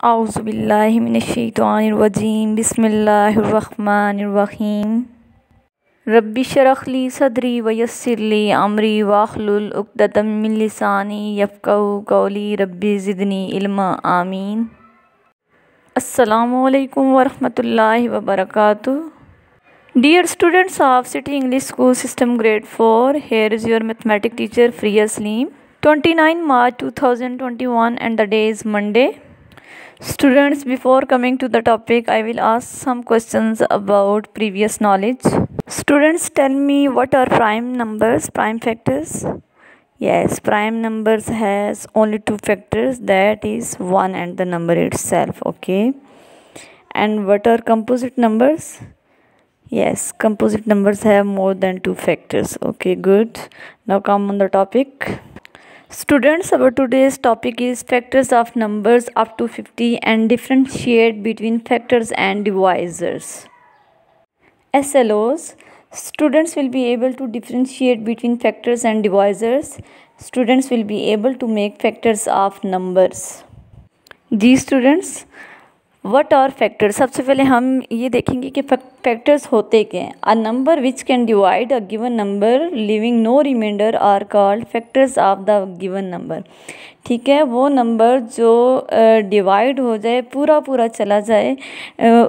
औज़ुबिल्लाहि मिनश्शैतानिर्रजीम बिस्मिल्लाहिर्रहमानिर्रहीम रब्बि श्रह ली सदरी वयस्सिर ली अमरी वाहलुल उक़दतम मिन लिसानी यफ़क़हू क़ौली रब्बि ज़िदनी इल्मा आमीन। अस्सलामु अलैकुम वरहमतुल्लाहि वबरकातुहू। Dear students of City English School System Grade 4, here is your mathematics teacher Friya Salim. 29 March 2021 and the day is Monday. Students, before coming to the topic, I will ask some questions about previous knowledge. Students, tell me what are prime numbers, prime factors? Yes, prime numbers has only two factors, that is 1 and the number itself. Okay. And what are composite numbers? Yes, composite numbers have more than two factors. Okay, good. Now come on the topic. Students, our today's topic is factors of numbers up to 50 and differentiate between factors and divisors. SLOs. Students will be able to differentiate between factors and divisors. Students will be able to make factors of numbers. These students, what are factors. सबसे पहले हम ये देखेंगे कि factors होते क्या हैं। A number which can divide a given number leaving no remainder are called factors of the given number. ठीक है, वो नंबर जो डिवाइड हो जाए, पूरा चला जाए,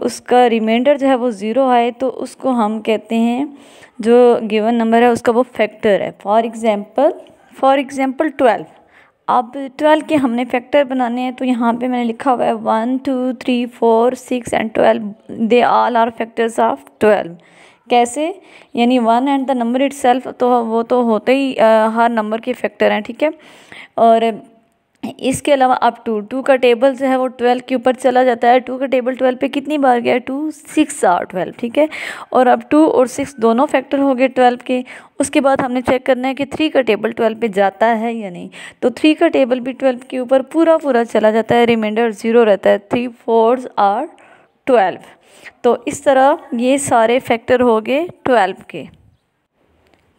उसका रिमाइंडर जो है वो ज़ीरो आए, तो उसको हम कहते हैं, जो गिवन नंबर है उसका वो फैक्टर है। For example 12। अब 12 के हमने फैक्टर बनाने हैं, तो यहाँ पे मैंने लिखा हुआ है 1 2 3 4 6 and 12, they all are factors of 12। कैसे? यानी 1 एंड द नंबर इटसेल्फ, तो वो तो होते ही हर नंबर के फैक्टर हैं। ठीक है, और इसके अलावा अब 2 का टेबल जो है वो 12 के ऊपर चला जाता है। 2 का टेबल 12 पे कितनी बार गया? 2 6 और 12। ठीक है, और अब 2 और 6 दोनों फैक्टर हो गए 12 के। उसके बाद हमने चेक करना है कि 3 का टेबल 12 पे जाता है या नहीं। तो 3 का टेबल भी 12 के ऊपर पूरा चला जाता है, रिमाइंडर 0 रहता है। 3 4 और 12। तो इस तरह ये सारे फैक्टर हो गए 12 के।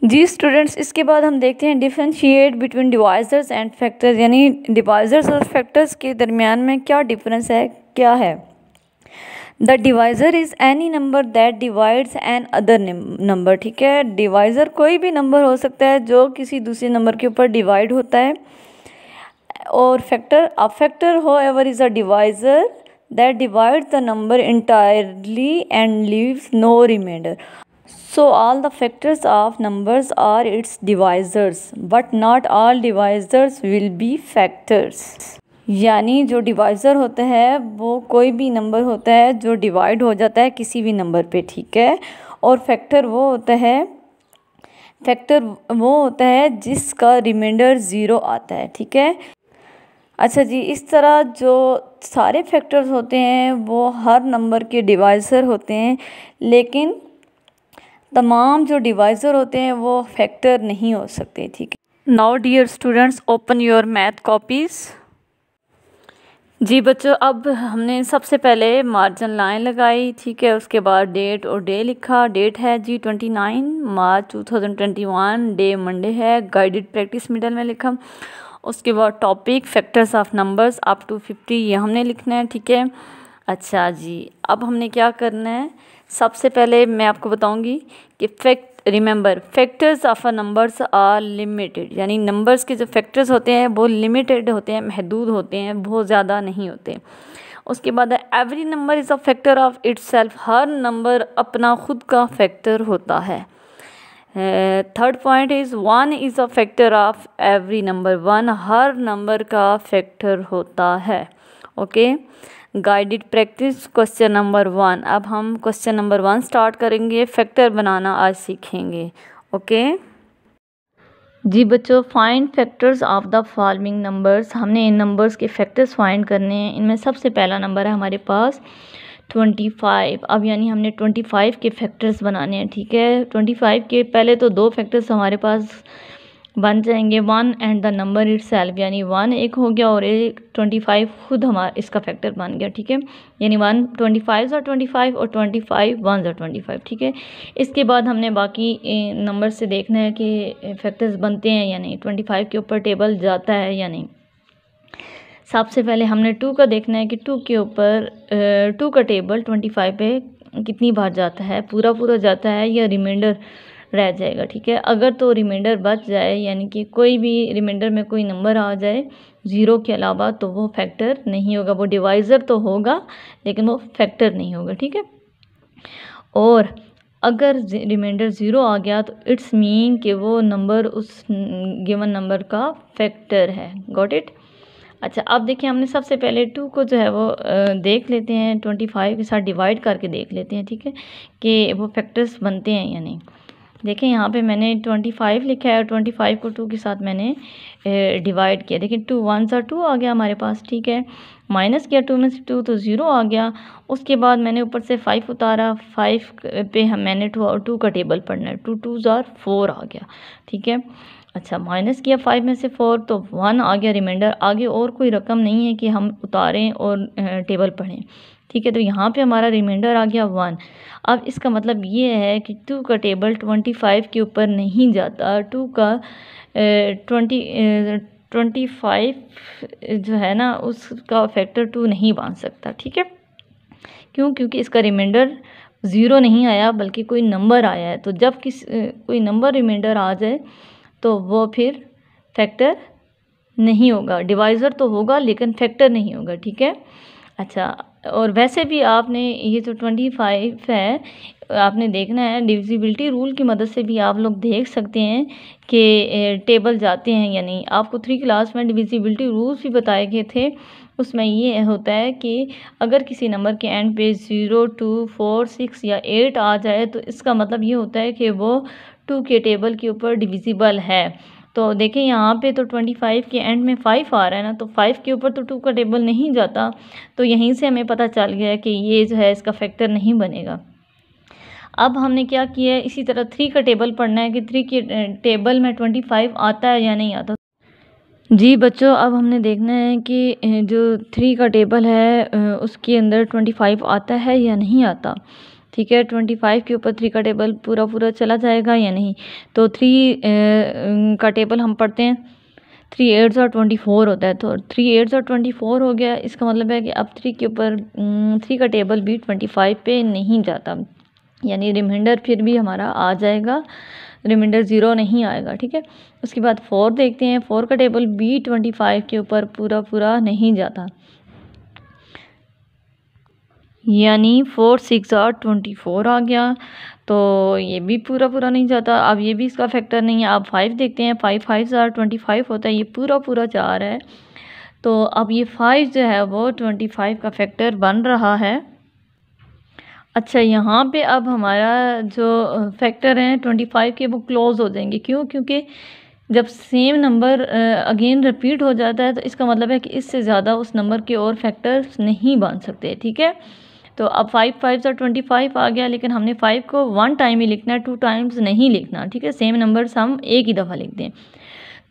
जी स्टूडेंट्स, इसके बाद हम देखते हैं differentiate between divisors and factors, यानी डिवाइजर्स और फैक्टर्स के दरमियान में क्या डिफरेंस है, क्या है। The divisor is any number that divides an other number. ठीक है, डिवाइज़र कोई भी नंबर हो सकता है जो किसी दूसरे नंबर के ऊपर डिवाइड होता है। और factor however is a divisor that divides the number entirely and leaves no remainder. So all the factors of numbers are its divisors, but not all divisors will be factors. यानी जो divisor होता है वो कोई भी number होता है जो डिवाइड हो जाता है किसी भी नंबर पे। ठीक है, और फैक्टर वो होता है जिसका रिमाइंडर 0 आता है। ठीक है, अच्छा जी, इस तरह जो सारे फैक्टर्स होते हैं वो हर नंबर के डिवाइज़र होते हैं, लेकिन तमाम जो डिवाइज़र होते हैं वो फैक्टर नहीं हो सकते। ठीक है, now dear students, open your math copies. जी बच्चों, अब हमने सबसे पहले मार्जिन लाइन लगाई। ठीक है, उसके बाद डेट और डे लिखा। डेट है जी 29 मार्च 2021, डे मंडे है। गाइडेड प्रैक्टिस मिडल में लिखा। उसके बाद topic factors of numbers up to 50, ये हमने लिखना है। ठीक है, अच्छा जी, अब हमने क्या करना है, सबसे पहले मैं आपको बताऊंगी कि remember factors of a numbers are limited, यानी नंबर्स के जो फैक्टर्स होते हैं वो लिमिटेड होते हैं, महदूद होते हैं, बहुत ज़्यादा नहीं होते। उसके बाद every number is a factor of itself, her number अपना खुद का फैक्टर होता है। Third point is 1 is a factor of every number, 1 her number का फैक्टर होता है। Okay, guided practice question number 1। अब हम क्वेश्चन नंबर 1 स्टार्ट करेंगे, फैक्टर बनाना आज सीखेंगे। ओके जी बच्चों, find factors of the following numbers. हमने इन नंबर्स के फैक्टर्स फाइंड करने हैं। इनमें सबसे पहला नंबर है हमारे पास 25। अब यानी हमने 25 के फैक्टर्स बनाने हैं। ठीक है, 25 के पहले तो 2 फैक्टर्स हमारे पास बन जाएंगे, 1 एंड द नंबर इटसेल्फ, यानी 1 एक हो गया और एक 25 खुद हमारा इसका फैक्टर बन गया। ठीक है, यानी 1 25 और 25 और 25 1 और 25। ठीक है, इसके बाद हमने बाकी नंबर से देखना है कि फैक्टर्स बनते हैं या नहीं, 25 के ऊपर टेबल जाता है या नहीं। सबसे पहले हमने 2 का देखना है कि 2 के ऊपर 2 का टेबल 25 पे कितनी बार जाता है, पूरा पूरा जाता है या रिमाइंडर रह जाएगा। ठीक है, अगर तो रिमाइंडर बच जाए यानी कि कोई भी रिमाइंडर में कोई नंबर आ जाए 0 के अलावा, तो वो फैक्टर नहीं होगा। वो डिवाइज़र तो होगा लेकिन वो फैक्टर नहीं होगा। ठीक है, और अगर रिमाइंडर 0 आ गया तो इट्स मीन कि वो नंबर उस गिवन नंबर का फैक्टर है। Got it. अच्छा, अब देखिए हमने सबसे पहले 2 को जो है वो देख लेते हैं, 25 के साथ डिवाइड करके देख लेते हैं। ठीक है, कि वो फैक्टर्स बनते हैं या नहीं। देखें यहाँ पे मैंने 25 लिखा है और 25 को 2 के साथ मैंने डिवाइड किया। देखिए 2 1 सा 2 आ गया हमारे पास। ठीक है, माइनस किया 2 में से 2 तो 0 आ गया। उसके बाद मैंने ऊपर से 5 उतारा, 5 पे मैंने 2 का टेबल पढ़ना है, 2 2 जार 4 आ गया। ठीक है, अच्छा माइनस किया 5 में से 4 तो 1 आ गया रिमाइंडर। आगे और कोई रकम नहीं है कि हम उतारें और टेबल पढ़ें। ठीक है, तो यहाँ पे हमारा रिमाइंडर आ गया 1। अब इसका मतलब ये है कि 2 का टेबल 25 के ऊपर नहीं जाता। 2 का 25 जो है ना उसका फैक्टर 2 नहीं बन सकता। ठीक है, क्यों? क्योंकि इसका रिमाइंडर 0 नहीं आया बल्कि कोई नंबर आया है। तो जब कोई नंबर रिमाइंडर आ जाए तो वो फिर फैक्टर नहीं होगा। डिवाइज़र तो होगा लेकिन फैक्टर नहीं होगा। ठीक है, अच्छा, और वैसे भी आपने ये जो 25 है आपने देखना है, डिविजिबिलिटी रूल की मदद से भी आप लोग देख सकते हैं कि टेबल जाते हैं या नहीं। आपको 3 क्लास में डिविजिबिलिटी रूल्स भी बताए गए थे। उसमें ये होता है कि अगर किसी नंबर के एंड पे 0 2 4 6 या 8 आ जाए तो इसका मतलब ये होता है कि वो 2 के टेबल के ऊपर डिविजिबल है। तो देखें यहाँ पे तो 25 के एंड में 5 आ रहा है ना, तो 5 के ऊपर तो 2 का टेबल नहीं जाता। तो यहीं से हमें पता चल गया कि ये जो है इसका फैक्टर नहीं बनेगा। अब हमने क्या किया है, इसी तरह 3 का टेबल पढ़ना है कि 3 के टेबल में 25 आता है या नहीं आता। जी बच्चों, अब हमने देखना है कि जो 3 का टेबल है उसके अंदर 25 आता है या नहीं आता। ठीक है, 25 के ऊपर 3 का टेबल पूरा पूरा चला जाएगा या नहीं। तो 3 का टेबल हम पढ़ते हैं, 3 8 और 24 होता है। तो 3 8 और 24 हो गया। इसका मतलब है कि अब 3 के ऊपर 3 का टेबल भी 25 पे नहीं जाता, यानी रिमाइंडर फिर भी हमारा आ जाएगा, रिमाइंडर 0 नहीं आएगा। ठीक है, उसके बाद 4 देखते हैं। 4 का टेबल भी 25 के ऊपर पूरा पूरा नहीं जाता, यानी 4 6 और 24 आ गया। तो ये भी पूरा पूरा नहीं जाता। अब ये भी इसका फैक्टर नहीं है। अब 5 देखते हैं। 5 5 और 25 होता है, ये पूरा पूरा जा रहा है। तो अब ये 5 जो है वो 25 का फैक्टर बन रहा है। अच्छा, यहाँ पे अब हमारा जो फैक्टर हैं 25 के वो क्लोज हो जाएंगे। क्यों? क्योंकि जब सेम नंबर अगेन रिपीट हो जाता है तो इसका मतलब है कि इससे ज़्यादा उस नंबर के और फैक्टर्स नहीं बन सकते। ठीक है, तो अब 5 5 और 25 आ गया, लेकिन हमने 5 को 1 टाइम ही लिखना है, 2 टाइम्स नहीं लिखना। ठीक है, सेम नंबर्स हम एक ही दफ़ा लिख दें।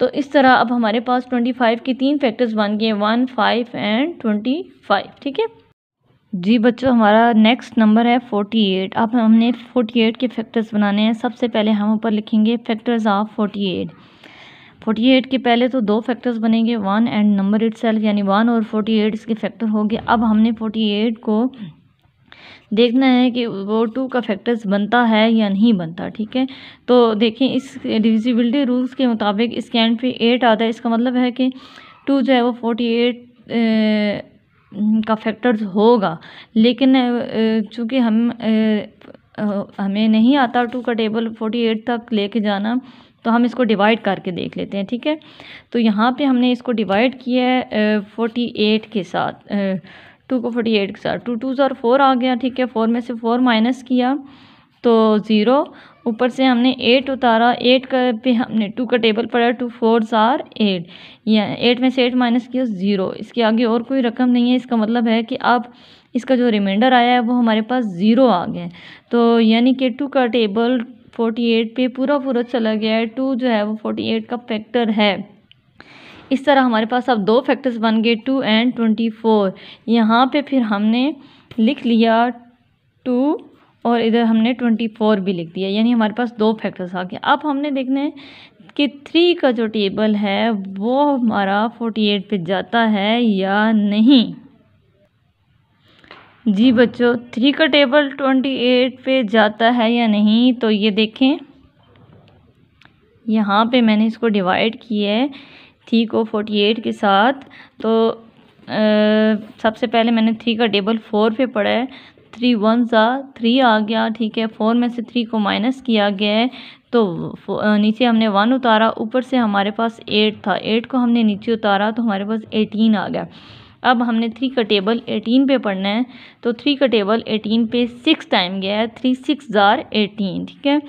तो इस तरह अब हमारे पास 25 के 3 फैक्टर्स बन गए, 1 5 एंड 25। ठीक है जी बच्चों, हमारा नेक्स्ट नंबर है 48। अब हमने 48 के फैक्टर्स बनाने हैं। सबसे पहले हम ऊपर लिखेंगे फैक्टर्स ऑफ 48। 48 के पहले तो 2 फैक्टर्स बनेंगे, 1 एंड नंबर इटसेल्फ, यानी 1 और 48 इसके फैक्टर हो गए। अब हमने 48 को देखना है कि वो 2 का फैक्टर्स बनता है या नहीं बनता। ठीक है, तो देखें इस डिविजिबिलिटी रूल्स के मुताबिक इसके एंड पे 8 आता है। इसका मतलब है कि 2 जो है वो 48 का फैक्टर्स होगा, लेकिन चूँकि हमें नहीं आता 2 का टेबल 48 तक लेके जाना, तो हम इसको डिवाइड करके देख लेते हैं। ठीक है, तो यहाँ पे हमने इसको डिवाइड किया है 48 के साथ, 2 को 48 के साथ। 2 2 और 4 आ गया। ठीक है, 4 में से 4 माइनस किया तो 0, ऊपर से हमने 8 उतारा, 8 का पे हमने 2 का टेबल पढ़ा, 2 4 आर 8, या 8 में से 8 माइनस किया 0। इसके आगे और कोई रकम नहीं है। इसका मतलब है कि अब इसका जो रिमाइंडर आया है वो हमारे पास 0 आ गया। तो यानी कि 2 का टेबल 48 पे पूरा पूरा चला गया है। 2 जो है वो 48 का फैक्टर है। इस तरह हमारे पास अब 2 फैक्टर्स बन गए, 2 एंड 24। यहाँ पे फिर हमने लिख लिया 2 और इधर हमने 24 भी लिख दिया, यानी हमारे पास 2 फैक्टर्स आ गए। अब हमने देखना है कि 3 का जो टेबल है वो हमारा 48 पे जाता है या नहीं। जी बच्चों, 3 का टेबल 28 पे जाता है या नहीं, तो ये देखें यहाँ पे मैंने इसको डिवाइड किया है 3 को 48 के साथ। तो सबसे पहले मैंने 3 का टेबल 4 पे पढ़ा है, 3 1 सा 3 आ गया, ठीक है। 4 में से 3 को माइनस किया गया है, तो नीचे हमने 1 उतारा, ऊपर से हमारे पास 8 था, 8 को हमने नीचे उतारा तो हमारे पास 18 आ गया। अब हमने 3 का टेबल 18 पे पढ़ना है, तो 3 का टेबल 18 पे 6 टाइम गया है, 3 6 जार 18, ठीक है।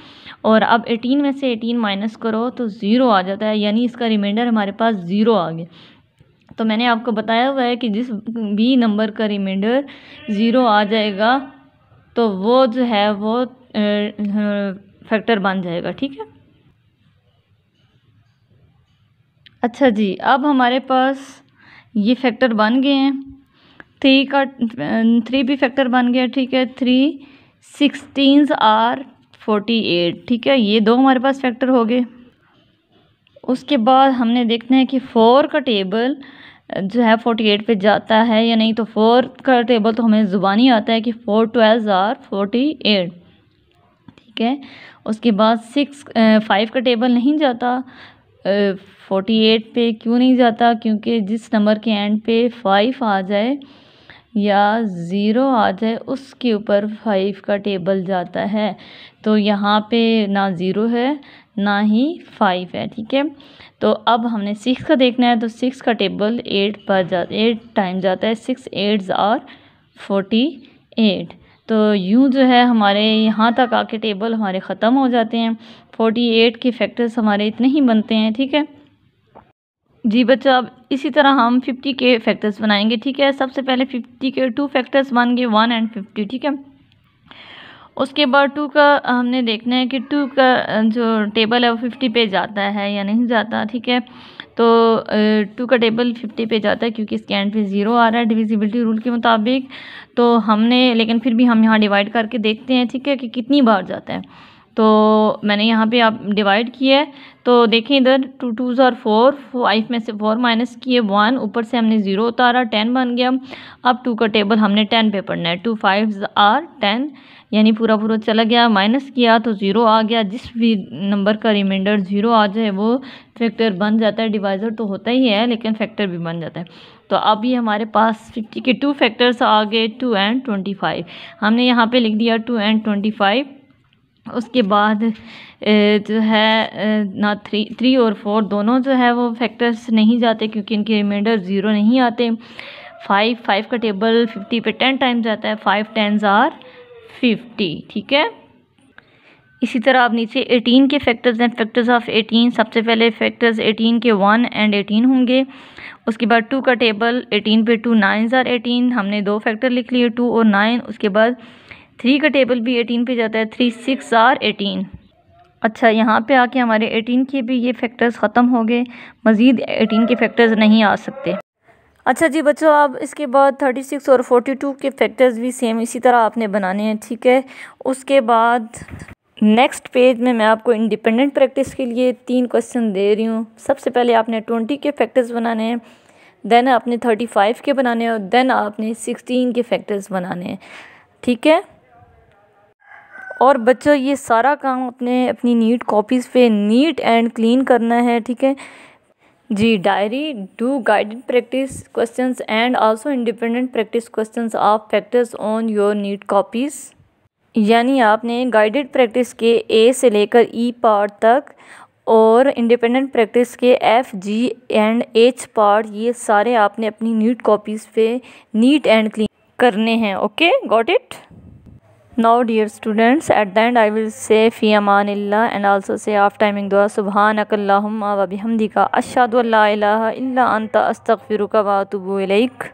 और अब 18 में से 18 माइनस करो तो 0 आ जाता है, यानी इसका रिमाइंडर हमारे पास 0 आ गया। तो मैंने आपको बताया हुआ है कि जिस भी नंबर का रिमाइंडर 0 आ जाएगा तो वो जो है वो फैक्टर बन जाएगा, ठीक है। अच्छा जी, अब हमारे पास ये फैक्टर बन गए हैं। 3 भी फैक्टर बन गया, ठीक है। 3 16 आर 48, ठीक है। ये दो हमारे पास फैक्टर हो गए। उसके बाद हमने देखना है कि 4 का टेबल जो है 48 पे जाता है या नहीं। तो 4 का टेबल तो हमें ज़ुबानी आता है कि 4 12 आर 48, ठीक है। उसके बाद 5 का टेबल नहीं जाता 48 पे। क्यों नहीं जाता? क्योंकि जिस नंबर के एंड पे 5 आ जाए या 0 आ जाए उसके ऊपर 5 का टेबल जाता है। तो यहाँ पे ना 0 है ना ही 5 है, ठीक है। तो अब हमने 6 का देखना है, तो 6 का टेबल 8 टाइम जाता है, 6 8 आर 48। तो यूँ जो है हमारे यहाँ तक आके टेबल हमारे ख़त्म हो जाते हैं। 48 के फैक्टर्स हमारे इतने ही बनते हैं, ठीक है जी बच्चों। अब इसी तरह हम 50 के फैक्टर्स बनाएंगे, ठीक है। सबसे पहले 50 के 2 फैक्टर्स बन गए, 1 और 50, ठीक है। उसके बाद 2 का हमने देखना है कि 2 का जो टेबल है वो 50 पे जाता है या नहीं जाता, ठीक है। तो 2 का टेबल 50 पे जाता है क्योंकि इसके एंड पे 0 आ रहा है डिविजिबिलिटी रूल के मुताबिक। तो हमने लेकिन फिर भी हम यहाँ डिवाइड करके देखते हैं, ठीक है, कि कितनी बार जाता है। तो मैंने यहाँ पे आप डिवाइड किया है, तो देखें इधर 2 2 और 4, 5 में से 4 माइनस किए 1, ऊपर से हमने 0 उतारा, 10 बन गया। अब 2 का टेबल हमने 10 पे पढ़ना है, 2 5 आर 10, यानी पूरा पूरा चला गया, माइनस किया तो 0 आ गया। जिस भी नंबर का रिमाइंडर 0 आ जाए वो फैक्टर बन जाता है। डिवाइज़र तो होता ही है लेकिन फैक्टर भी बन जाता है। तो अब ये हमारे पास 50 के 2 फैक्टर्स आ गए, 2 और 25। हमने यहाँ पे लिख दिया 2 और 25। उसके बाद जो है ना 3 और 4 दोनों जो है वो फैक्टर्स नहीं जाते क्योंकि इनके रिमाइंडर 0 नहीं आते। 5 का टेबल 50 पे 10 टाइम जाता है, 5 10 आर 50, ठीक है। इसी तरह आप नीचे 18 के फैक्टर्स हैं, फैक्टर्स ऑफ 18। सबसे पहले फैक्टर्स 18 के 1 और 18 होंगे। उसके बाद 2 का टेबल 18 पे 2 9 आर 18, हमने दो फैक्टर लिख लिए 2 और 9। उसके बाद 3 का टेबल भी 18 पे जाता है, 3 6 आर 18। अच्छा, यहाँ पे आके हमारे 18 के भी ये फैक्टर्स ख़त्म हो गए, मज़ीद 18 के फैक्टर्स नहीं आ सकते। अच्छा जी बच्चों, अब इसके बाद 36 और 42 के फैक्टर्स भी सेम इसी तरह आपने बनाने हैं, ठीक है। उसके बाद नेक्स्ट पेज में मैं आपको इंडिपेंडेंट प्रैक्टिस के लिए 3 क्वेश्चन दे रही हूँ। सबसे पहले आपने 20 के फैक्टर्स बनाने हैं, देन आपने 35 के बनाने हैं और देन आपने 16 के फैक्टर्स बनाने हैं, ठीक है। और बच्चों ये सारा काम अपनी नीट कॉपीज़ पे नीट एंड क्लीन करना है, ठीक है जी। Diary do guided practice questions and also independent practice questions of factors on your neat copies. यानी आपने गाइडेड प्रैक्टिस के ए से लेकर ई पार्ट तक और इंडिपेंडेंट प्रैक्टिस के F G and H part, ये सारे आपने अपनी नीट कॉपीज़ पे नीट एंड क्लीन करने हैं। Okay, got it? Now dear students, at the end I will say fi amanillah and also say after timing dua subhanakallahumma wa bihamdika ashhadu an la ilaha illa anta astaghfiruka wa atubu ilaik.